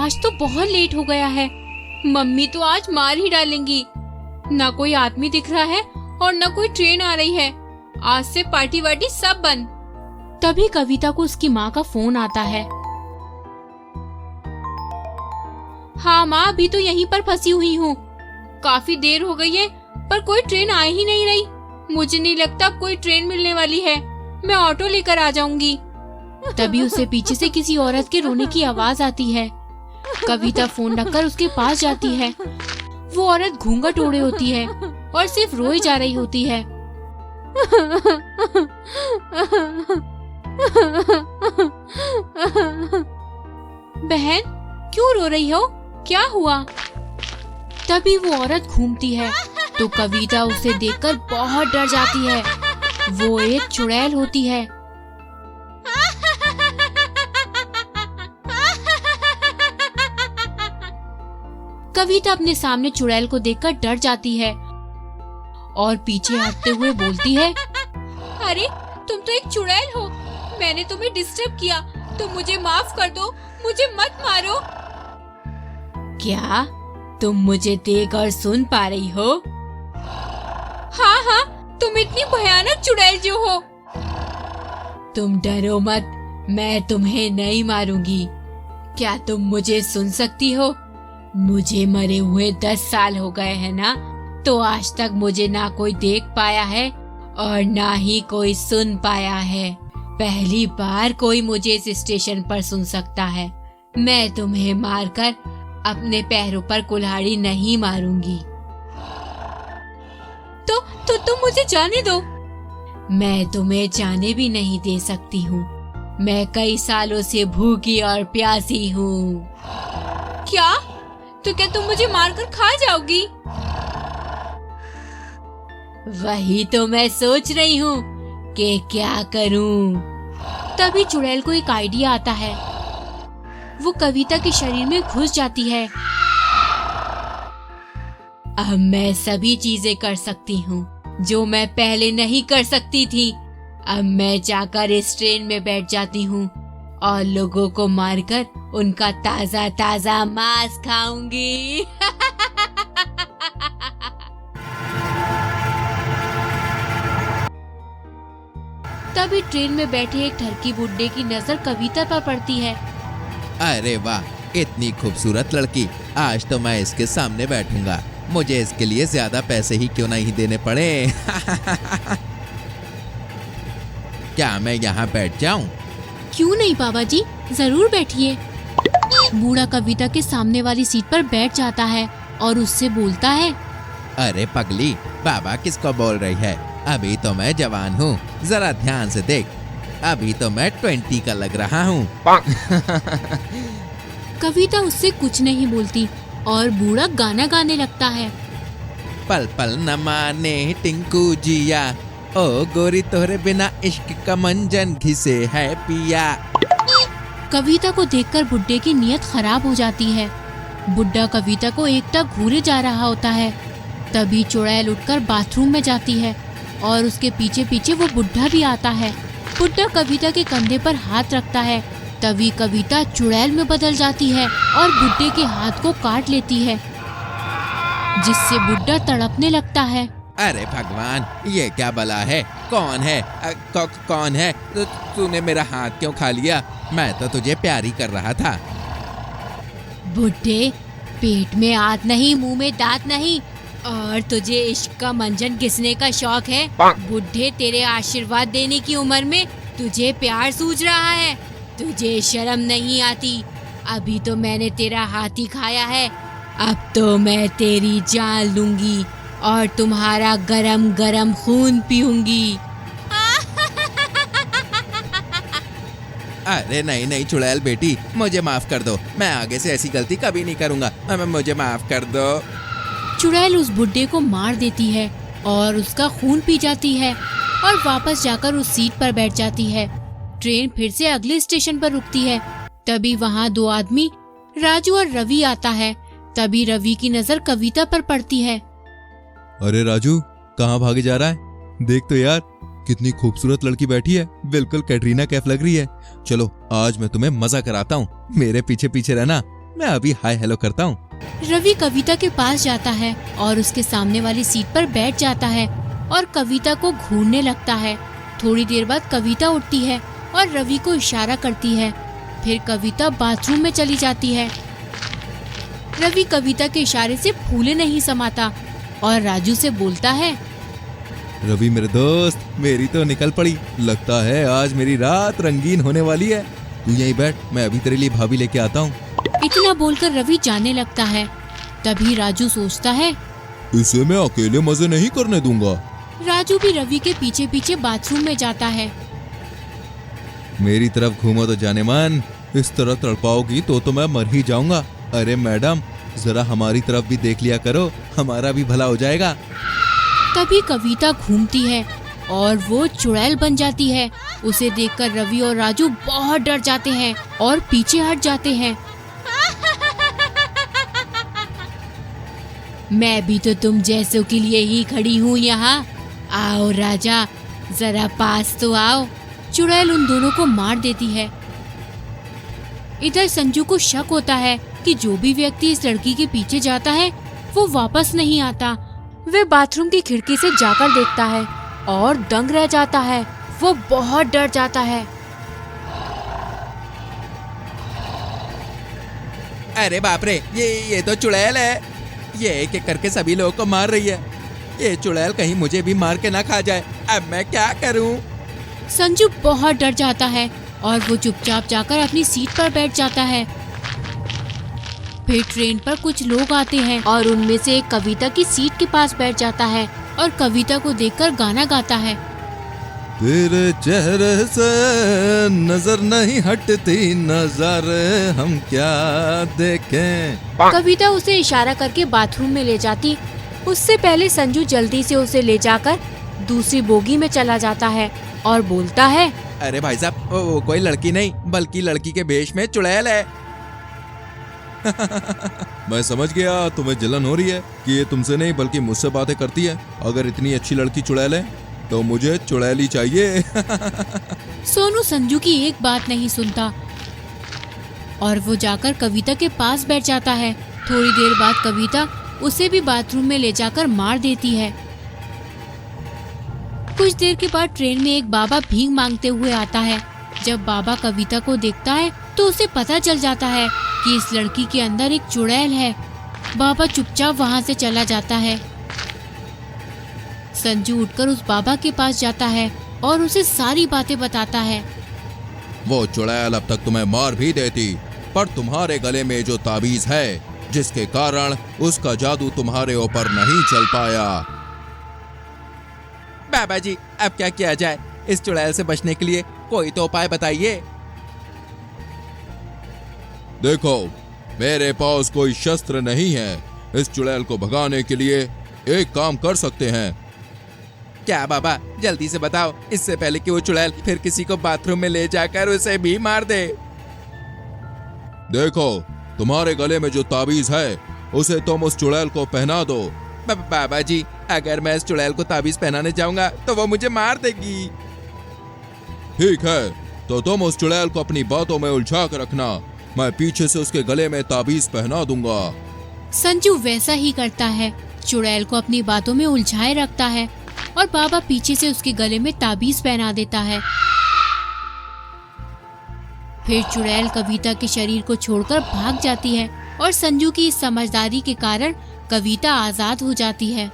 आज तो बहुत लेट हो गया है। मम्मी तो आज मार ही डालेंगी। ना कोई आदमी दिख रहा है और ना कोई ट्रेन आ रही है। आज से पार्टी वार्टी सब बंद। तभी कविता को उसकी माँ का फोन आता है। हाँ माँ, अभी तो यहीं पर फंसी हुई हूँ। काफी देर हो गई है पर कोई ट्रेन आ ही नहीं रही। मुझे नहीं लगता अब कोई ट्रेन मिलने वाली है। मैं ऑटो लेकर आ जाऊंगी। तभी उसे पीछे से किसी औरत के रोने की आवाज आती है। कविता फोन रखकर उसके पास जाती है। वो औरत घूंघट ओढ़े होती है और सिर्फ रोई जा रही होती है। बहन, क्यों रो रही हो? क्या हुआ? तभी वो औरत घूमती है तो कविता उसे देखकर बहुत डर जाती है। वो एक चुड़ैल होती है। कविता अपने सामने चुड़ैल को देखकर डर जाती है और पीछे हटते हुए बोलती है, अरे तुम तो एक चुड़ैल हो। मैंने तुम्हें डिस्टर्ब किया तो मुझे माफ कर दो। मुझे मत मारो। क्या तुम मुझे देख और सुन पा रही हो? हाँ हाँ, तुम इतनी भयानक चुड़ैल जो हो। तुम डरो मत, मैं तुम्हें नहीं मारूंगी। क्या तुम मुझे सुन सकती हो? मुझे मरे हुए 10 साल हो गए हैं ना, तो आज तक मुझे ना कोई देख पाया है और ना ही कोई सुन पाया है। पहली बार कोई मुझे इस स्टेशन पर सुन सकता है। मैं तुम्हें मारकर अपने पैरों पर कुल्हाड़ी नहीं मारूंगी। तो तुम मुझे जाने दो। मैं तुम्हें जाने भी नहीं दे सकती हूँ। मैं कई सालों से भूखी और प्यासी हूँ। क्या? तो क्या तुम मुझे मारकर खा जाओगी? वही तो मैं सोच रही हूँ कि क्या करूँ। तभी चुड़ैल को एक आइडिया आता है। वो कविता के शरीर में घुस जाती है। अब मैं सभी चीजें कर सकती हूँ जो मैं पहले नहीं कर सकती थी। अब मैं जाकर इस ट्रेन में बैठ जाती हूँ और लोगों को मारकर उनका ताजा ताजा मांस खाऊंगी। तभी ट्रेन में बैठे एक ठरकी बुड्ढे की नजर कविता पर पड़ती है। अरे वाह, इतनी खूबसूरत लड़की। आज तो मैं इसके सामने बैठूंगा। मुझे इसके लिए ज्यादा पैसे ही क्यों नहीं देने पड़े। क्या मैं यहाँ बैठ जाऊँ? क्यों नहीं बाबा जी, जरूर बैठिए। बूढ़ा कविता के सामने वाली सीट पर बैठ जाता है और उससे बोलता है, अरे पगली, बाबा किसको बोल रही है? अभी तो मैं जवान हूँ, जरा ध्यान से देख। अभी तो मैं 20 का लग रहा हूँ। कविता उससे कुछ नहीं बोलती और बूढ़ा गाना गाने लगता है। पल पल न माने टिंकू जिया, ओ गोरी तोहरे बिना इश्क का मंजन घिसे है पिया। कविता को देखकर बुड्ढे की नीयत खराब हो जाती है। बुड्ढा कविता को एकटक घूरे जा रहा होता है। तभी चुड़ैल उठकर बाथरूम में जाती है और उसके पीछे पीछे वो बुड्ढा भी आता है। बुड्ढा कविता के कंधे पर हाथ रखता है। तभी कविता चुड़ैल में बदल जाती है और बुड्ढे के हाथ को काट लेती है, जिससे बुड्ढा तड़पने लगता है। अरे भगवान, ये क्या बला है? कौन है? कौन है? तूने मेरा हाथ क्यों खा लिया? मैं तो तुझे प्यार ही कर रहा था। बुड्ढे, पेट में आत नहीं, मुंह में दांत नहीं, और तुझे इश्क का मंजन घिसने का शौक है। बुड्ढे, तेरे आशीर्वाद देने की उम्र में तुझे प्यार सूझ रहा है। तुझे शर्म नहीं आती? अभी तो मैंने तेरा हाथ ही खाया है। अब तो मैं तेरी जान लूंगी और तुम्हारा गरम गरम खून पीऊंगी। अरे नहीं नहीं चुड़ैल बेटी, मुझे माफ कर दो। मैं आगे से ऐसी गलती कभी नहीं करूँगा। मुझे माफ कर दो। चुड़ैल उस बुड्ढे को मार देती है और उसका खून पी जाती है और वापस जाकर उस सीट पर बैठ जाती है। ट्रेन फिर से अगले स्टेशन पर रुकती है। तभी वहाँ 2 आदमी, राजू और रवि आता है। तभी रवि की नजर कविता पर पड़ती है। अरे राजू, कहाँ भागे जा रहा है? देख तो यार, कितनी खूबसूरत लड़की बैठी है। बिल्कुल कैटरीना कैफ लग रही है। चलो आज मैं तुम्हें मजा कराता हूँ। मेरे पीछे पीछे रहना, मैं अभी हाय हेलो करता हूँ। रवि कविता के पास जाता है और उसके सामने वाली सीट पर बैठ जाता है और कविता को घूरने लगता है। थोड़ी देर बाद कविता उठती है और रवि को इशारा करती है। फिर कविता बाथरूम में चली जाती है। रवि कविता के इशारे से फूले नहीं समाता और राजू से बोलता है, रवि मेरे दोस्त, मेरी तो निकल पड़ी। लगता है आज मेरी रात रंगीन होने वाली है। तू यहीं बैठ, मैं अभी तेरे लिए भाभी लेके आता हूँ। इतना बोलकर रवि जाने लगता है। तभी राजू सोचता है, इसे मैं अकेले मजे नहीं करने दूंगा। राजू भी रवि के पीछे पीछे बाथरूम में जाता है। मेरी तरफ घूमो तो जाने मन, इस तरह तड़पाओगी तो मैं मर ही जाऊंगा। अरे मैडम, जरा हमारी तरफ भी देख लिया करो, हमारा भी भला हो जाएगा। तभी कविता घूमती है और वो चुड़ैल बन जाती है। उसे देखकर रवि और राजू बहुत डर जाते हैं और पीछे हट जाते हैं। मैं भी तो तुम जैसों के लिए ही खड़ी हूँ यहाँ। आओ राजा, जरा पास तो आओ। चुड़ैल उन दोनों को मार देती है। इधर संजू को शक होता है कि जो भी व्यक्ति इस लड़की के पीछे जाता है वो वापस नहीं आता। वे बाथरूम की खिड़की से जाकर देखता है और दंग रह जाता है। वो बहुत डर जाता है। अरे बाप रे, ये तो चुड़ैल है। ये एक एक करके सभी लोगों को मार रही है। ये चुड़ैल कहीं मुझे भी मार के ना खा जाए। अब मैं क्या करूं? संजू बहुत डर जाता है और वो चुपचाप जाकर अपनी सीट पर बैठ जाता है। फिर ट्रेन पर कुछ लोग आते हैं और उनमें से एक कविता की सीट के पास बैठ जाता है और कविता को देखकर गाना गाता है। तेरे चेहरे से नजर नहीं हटती, नजर हम क्या देखें। कविता उसे इशारा करके बाथरूम में ले जाती। उससे पहले संजू जल्दी से उसे ले जाकर दूसरी बोगी में चला जाता है और बोलता है, अरे भाई साहब, वो कोई लड़की नहीं बल्कि लड़की के भेष में चुड़ैल है। मैं समझ गया, तुम्हें जलन हो रही है कि ये तुमसे नहीं बल्कि मुझसे बातें करती है। अगर इतनी अच्छी लड़की चुड़ैल है तो मुझे चुड़ैली चाहिए। सोनू संजू की एक बात नहीं सुनता और वो जाकर कविता के पास बैठ जाता है। थोड़ी देर बाद कविता उसे भी बाथरूम में ले जाकर मार देती है। कुछ देर के बाद ट्रेन में एक बाबा भीख मांगते हुए आता है। जब बाबा कविता को देखता है तो उसे पता चल जाता है कि इस लड़की के अंदर एक चुड़ैल है। बाबा चुपचाप वहाँ से चला जाता है। संजू उठकर उस बाबा के पास जाता है और उसे सारी बातें बताता है। वो चुड़ैल अब तक तुम्हें मार भी देती, पर तुम्हारे गले में जो ताबीज है, जिसके कारण उसका जादू तुम्हारे ऊपर नहीं चल पाया। बाबा जी, अब क्या किया जाए? इस चुड़ैल से बचने के लिए कोई तो उपाय बताइए। देखो, मेरे पास कोई शस्त्र नहीं है। इस चुड़ैल को भगाने के लिए एक काम कर सकते हैं। क्या बाबा, जल्दी से बताओ, इससे पहले कि वो चुड़ैल फिर किसी को बाथरूम में ले जाकर उसे भी मार दे। देखो, तुम्हारे गले में जो ताबीज है उसे तुम उस चुड़ैल को पहना दो। बाबा जी, अगर मैं इस चुड़ैल को ताबीज पहनाने जाऊंगा तो वो मुझे मार देगी। ठीक है, तो तुम उस चुड़ैल को अपनी बातों में उलझा कर रखना। मैं पीछे से उसके गले में ताबीज पहना दूंगा। संजू वैसा ही करता है। चुड़ैल को अपनी बातों में उलझाए रखता है और बाबा पीछे से उसके गले में ताबीज पहना देता है। फिर चुड़ैल कविता के शरीर को छोड़कर भाग जाती है और संजू की इस समझदारी के कारण कविता आजाद हो जाती है।